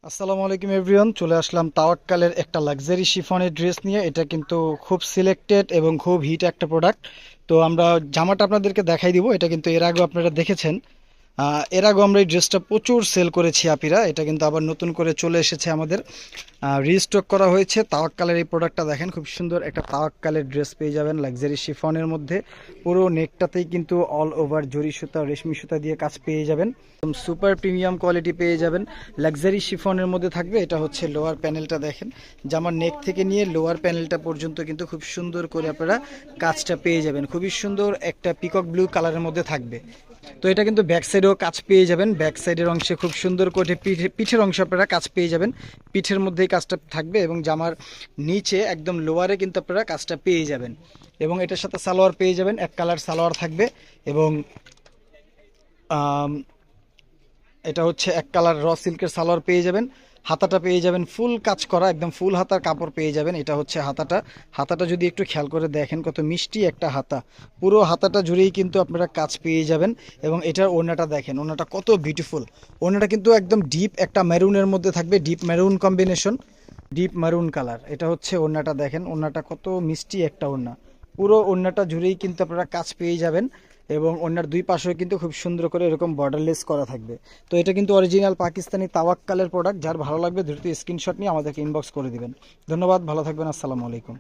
আসসালামু আলাইকুম এভরিওয়ান, চলে আসলাম তাওয়াক্কালের একটা লাক্সারি শিফনের ড্রেস নিয়ে। এটা কিন্তু খুব সিলেক্টেড এবং খুব হিট একটা প্রোডাক্ট। তো আমরা জামাটা আপনাদেরকে দেখাই দিব। এটা কিন্তু এর আগেও আপনারা দেখেছেন। এর আগেও আমরা এই ড্রেসটা প্রচুর সেল করেছি আপিরা। এটা কিন্তু আবার নতুন করে চলে এসেছে আমাদের, রিস্টক করা হয়েছে। তাওয়াক্কালের এই প্রোডাক্টটা দেখেন, খুব সুন্দর একটা তাওয়াক্কালের ড্রেস পেয়ে যাবেন লাক্সারি শিফনের মধ্যে। পুরো নেকটাতেই কিন্তু অল ওভার জরি সুতা, রেশমি সুতা দিয়ে কাজ পেয়ে যাবেন। সুপার প্রিমিয়াম কোয়ালিটি পেয়ে যাবেন, লাক্সারি শিফনের মধ্যে থাকবে। এটা হচ্ছে লোয়ার প্যানেলটা দেখেন, জামার নেক থেকে নিয়ে লোয়ার প্যানেলটা পর্যন্ত কিন্তু খুব সুন্দর করে আপনারা কাজটা পেয়ে যাবেন। খুবই সুন্দর একটা পিকক ব্লু কালারের মধ্যে থাকবে। তো এটা কিন্তু ব্যাক সাইডেও কাজ পেয়ে যাবেন। ব্যাক সাইডের অংশে খুব সুন্দর করে পিঠের অংশে আপনারা কাজ পেয়ে যাবেন। পিঠের মধ্যেই কাজটা থাকবে এবং জামার নিচে একদম লোয়ারে কিন্তু আপনারা কাজটা পেয়ে যাবেন। এবং এটার সাথে সালোয়ার পেয়ে যাবেন, এক কালার সালোয়ার থাকবে। এবং এটা হচ্ছে এক কালার র সিল্কের সালোয়ার পেয়ে যাবেন। হাতাটা পেয়ে যাবেন ফুল কাজ করা, একদম ফুল হাতার কাপড় পেয়ে যাবেন। এটা হচ্ছে হাতাটা। হাতাটা যদি একটু খেয়াল করে দেখেন, কত মিষ্টি একটা হাতা। পুরো হাতাটা জুড়েই কিন্তু আপনারা কাজ পেয়ে যাবেন। এবং এটার ওড়নাটা দেখেন, ওড়নাটা কত বিউটিফুল। ওড়নাটা কিন্তু একদম ডিপ একটা মেরুনের মধ্যে থাকবে, deep maroon combination, deep maroon colour. এটা হচ্ছে ওড়নাটা দেখেন, ওড়নাটা কত মিষ্টি একটা ওড়না। পুরো ওড়নাটা জুড়েই কিন্তু আপনারা কাজ পেয়ে যাবেন। এবং ওড়নার দুই পাশেও কিন্তু খুব সুন্দর করে এরকম বর্ডারলেস করা থাকবে। তো এটা কিন্তু অরিজিনাল পাকিস্তানি তাওয়াক্কালের প্রোডাক্ট। যার ভালো লাগবে দ্রুত স্ক্রিনশট নিয়ে আমাদেরকে ইনবক্স করে দিবেন। ধন্যবাদ, ভালো থাকবেন, আসসালামু আলাইকুম।